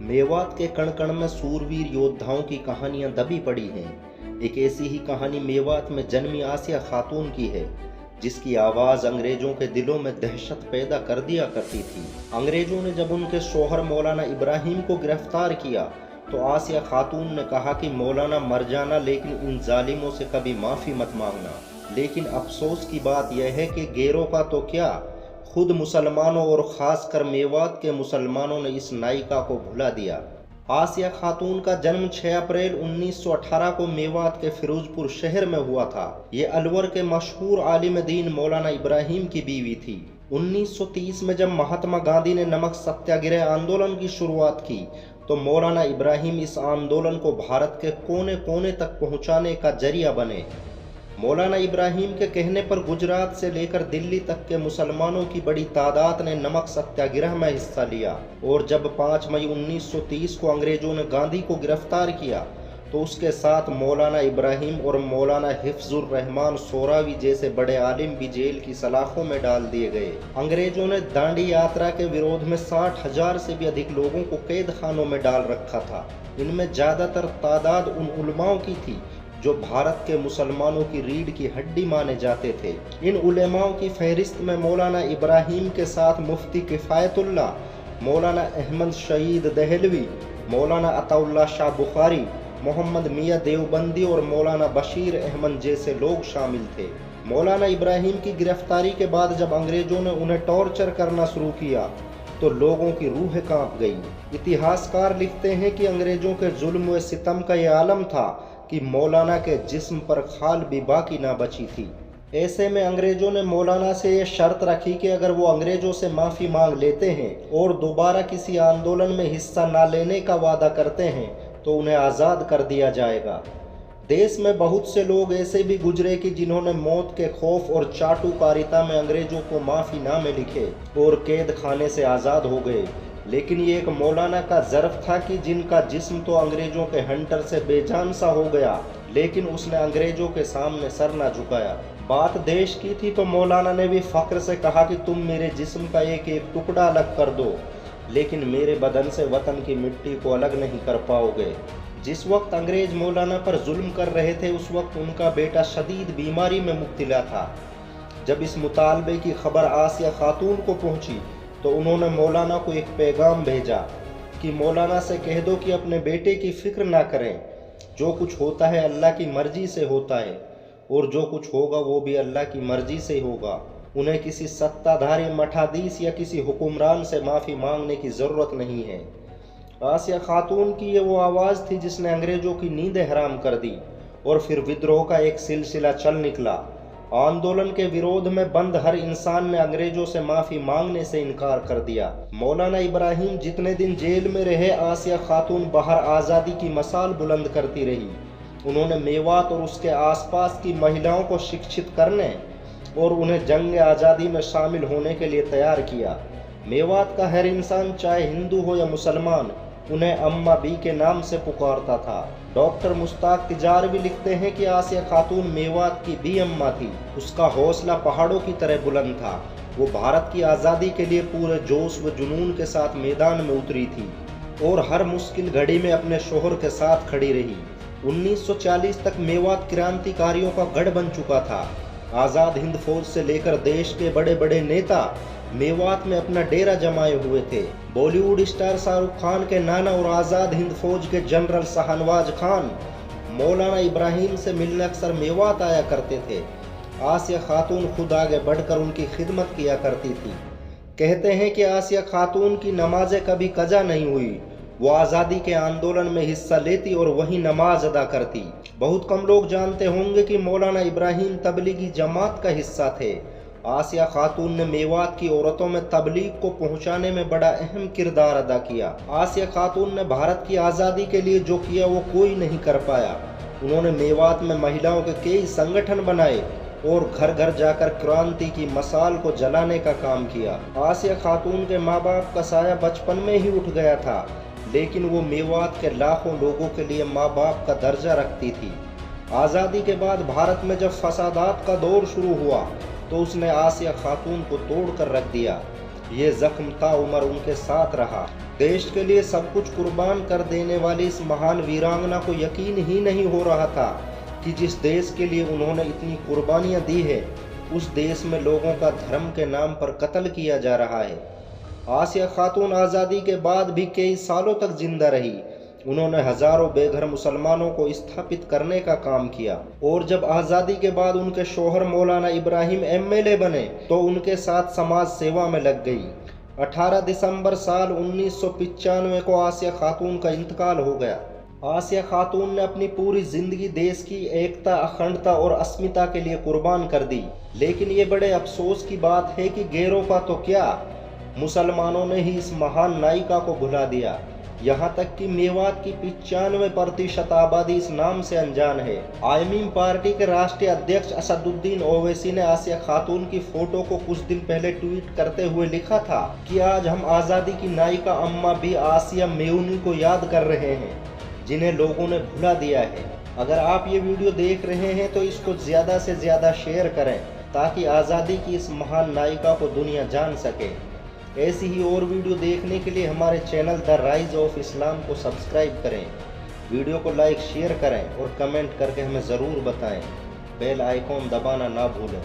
मेवात के कण कण में सूरवीर योद्धाओं की कहानियां दबी पड़ी हैं। एक ऐसी ही कहानी मेवात में जन्मी आसिया खातून की है, जिसकी आवाज़ अंग्रेजों के दिलों में दहशत पैदा कर दिया करती थी। अंग्रेजों ने जब उनके शोहर मौलाना इब्राहिम को गिरफ्तार किया तो आसिया खातून ने कहा कि मौलाना मर जाना, लेकिन इन जालिमों से कभी माफ़ी मत मांगना। लेकिन अफसोस की बात यह है कि गैरों का तो क्या, खुद मुसलमानों और ख़ासकर मेवात के मुसलमानों ने इस नायिका को भुला दिया। आसिया खातून का जन्म 6 अप्रैल 1918 को मेवात के फिरोजपुर शहर में हुआ था। ये अलवर के मशहूर आलिम दीन मौलाना इब्राहिम की बीवी थी। 1930 में जब महात्मा गांधी ने नमक सत्याग्रह आंदोलन की शुरुआत की तो मौलाना इब्राहिम इस आंदोलन को भारत के कोने कोने तक पहुंचाने का जरिया बने। मौलाना इब्राहिम के कहने पर गुजरात से लेकर दिल्ली तक के मुसलमानों की बड़ी तादाद ने नमक सत्याग्रह में हिस्सा लिया, और जब 5 मई 1930 को अंग्रेजों ने गांधी को गिरफ्तार किया तो उसके साथ मौलाना इब्राहिम और मौलाना हिफ्जुर रहमान सोरावी जैसे बड़े आलिम भी जेल की सलाखों में डाल दिए गए। अंग्रेजों ने दांडी यात्रा के विरोध में 60,000 से भी अधिक लोगों को कैद खानों में डाल रखा था। इनमें ज़्यादातर तादाद उन उलमाओं की थी जो भारत के मुसलमानों की रीढ़ की हड्डी माने जाते थे। इन उलेमाओं की फहरिस्त में मौलाना इब्राहिम के साथ मुफ्ती किफ़ायतुल्लाह, मौलाना अहमद शहीद दहलवी, मौलाना अताउल्लाह शाह बुखारी, मोहम्मद मियाँ देवबंदी और मौलाना बशीर अहमद जैसे लोग शामिल थे। मौलाना इब्राहिम की गिरफ्तारी के बाद जब अंग्रेजों ने उन्हें टॉर्चर करना शुरू किया तो लोगों की रूह कांप गई। इतिहासकार लिखते हैं कि अंग्रेजों के जुल्म व सितम का ये आलम था कि मौलाना के जिस्म पर खाल भी बाकी ना बची थी। ऐसे में अंग्रेजों ने मौलाना से ये शर्त रखी कि अगर वो अंग्रेजों से माफ़ी मांग लेते हैं और दोबारा किसी आंदोलन में हिस्सा ना लेने का वादा करते हैं तो उन्हें आज़ाद कर दिया जाएगा। देश में बहुत से लोग ऐसे भी गुजरे कि जिन्होंने मौत के खौफ और चाटुकारिता में अंग्रेजों को माफ़ीनामे लिखे और कैद खाने से आज़ाद हो गए। लेकिन ये एक मौलाना का ज़र्फ था कि जिनका जिस्म तो अंग्रेजों के हंटर से बेजान सा हो गया, लेकिन उसने अंग्रेजों के सामने सर ना झुकाया। बात देश की थी तो मौलाना ने भी फ़ख्र से कहा कि तुम मेरे जिस्म का एक एक टुकड़ा अलग कर दो, लेकिन मेरे बदन से वतन की मिट्टी को अलग नहीं कर पाओगे। जिस वक्त अंग्रेज मौलाना पर जुल्म कर रहे थे उस वक्त उनका बेटा शदीद बीमारी में मुब्तला था। जब इस मुतालबे की खबर आसिया खातून को पहुंची तो उन्होंने मौलाना को एक पैगाम भेजा कि मौलाना से कह दो कि अपने बेटे की फ़िक्र ना करें, जो कुछ होता है अल्लाह की मर्ज़ी से होता है और जो कुछ होगा वो भी अल्लाह की मर्ज़ी से होगा। उन्हें किसी सत्ताधारी मठाधीश या किसी हुक्मरान से माफ़ी मांगने की ज़रूरत नहीं है। आसिया खातून की ये वो आवाज़ थी जिसने अंग्रेज़ों की नींदें हराम कर दी और फिर विद्रोह का एक सिलसिला चल निकला। आंदोलन के विरोध में बंद हर इंसान ने अंग्रेजों से माफ़ी मांगने से इनकार कर दिया। मौलाना इब्राहिम जितने दिन जेल में रहे, आसिया खातून बाहर आज़ादी की मसाल बुलंद करती रही। उन्होंने मेवात और उसके आसपास की महिलाओं को शिक्षित करने और उन्हें जंग आज़ादी में शामिल होने के लिए तैयार किया। मेवात का हर इंसान, चाहे हिंदू हो या मुसलमान, उन्हें अम्मा बी के नाम से पुकारता था। डॉक्टर मुश्ताक तिजार भी लिखते हैं कि आसिया खातून मेवात की बी अम्मा थी। उसका हौसला पहाड़ों की तरह बुलंद था। वो भारत की आज़ादी के लिए पूरे जोश व जुनून के साथ मैदान में उतरी थी और हर मुश्किल घड़ी में अपने शोहर के साथ खड़ी रही। 1940 तक मेवात क्रांतिकारियों का गढ़ बन चुका था। आज़ाद हिंद फौज से लेकर देश के बड़े बड़े नेता मेवात में अपना डेरा जमाए हुए थे। बॉलीवुड स्टार शाहरुख खान के नाना और आज़ाद हिंद फौज के जनरल शाहनवाज खान मौलाना इब्राहिम से मिलने अक्सर मेवात आया करते थे। आसिया खातून खुद आगे बढ़कर उनकी खिदमत किया करती थी। कहते हैं कि आसिया खातून की नमाजें कभी कज़ा नहीं हुई। वो आज़ादी के आंदोलन में हिस्सा लेती और वहीं नमाज अदा करती। बहुत कम लोग जानते होंगे कि मौलाना इब्राहिम तबलीगी जमात का हिस्सा थे। आसिया खातून ने मेवात की औरतों में तबलीग को पहुंचाने में बड़ा अहम किरदार अदा किया। आसिया खातून ने भारत की आज़ादी के लिए जो किया वो कोई नहीं कर पाया। उन्होंने मेवात में महिलाओं के कई संगठन बनाए और घर घर जाकर क्रांति की मसाल को जलाने का काम किया। आसिया खातून के माँ बाप का साया बचपन में ही उठ गया था, लेकिन वो मेवात के लाखों लोगों के लिए माँ बाप का दर्जा रखती थी। आज़ादी के बाद भारत में जब फसादात का दौर शुरू हुआ तो उसने आसिया खातून को तोड़ कर रख दिया। ये जख्म ताउमर उनके साथ रहा। देश के लिए सब कुछ कुर्बान कर देने वाली इस महान वीरांगना को यकीन ही नहीं हो रहा था कि जिस देश के लिए उन्होंने इतनी कुर्बानियां दी है, उस देश में लोगों का धर्म के नाम पर कत्ल किया जा रहा है। आसिया खातून आज़ादी के बाद भी कई सालों तक जिंदा रही। उन्होंने हजारों बेघर मुसलमानों को स्थापित करने का काम किया, और जब आज़ादी के बाद उनके शौहर मौलाना इब्राहिम MLA बने तो उनके साथ समाज सेवा में लग गई। 18 दिसंबर साल 1995 को आसिया खातून का इंतकाल हो गया। आसिया खातून ने अपनी पूरी जिंदगी देश की एकता, अखंडता और अस्मिता के लिए कुर्बान कर दी। लेकिन ये बड़े अफसोस की बात है कि गैरों का तो क्या, मुसलमानों ने ही इस महान नायिका को भुला दिया। यहाँ तक कि मेवात की 95% आबादी इस नाम से अनजान है। आईएमएम पार्टी के राष्ट्रीय अध्यक्ष असदुद्दीन ओवैसी ने आसिया खातून की फोटो को कुछ दिन पहले ट्वीट करते हुए लिखा था कि आज हम आज़ादी की नायिका अम्मा बी आसिया मेउनी को याद कर रहे हैं, जिन्हें लोगों ने भुला दिया है। अगर आप ये वीडियो देख रहे हैं तो इसको ज़्यादा से ज़्यादा शेयर करें ताकि आज़ादी की इस महान नायिका को दुनिया जान सके। ऐसी ही और वीडियो देखने के लिए हमारे channel the rise of Islam को सब्सक्राइब करें। वीडियो को लाइक, शेयर करें और कमेंट करके हमें ज़रूर बताएं। बेल आइकॉन दबाना ना भूलें।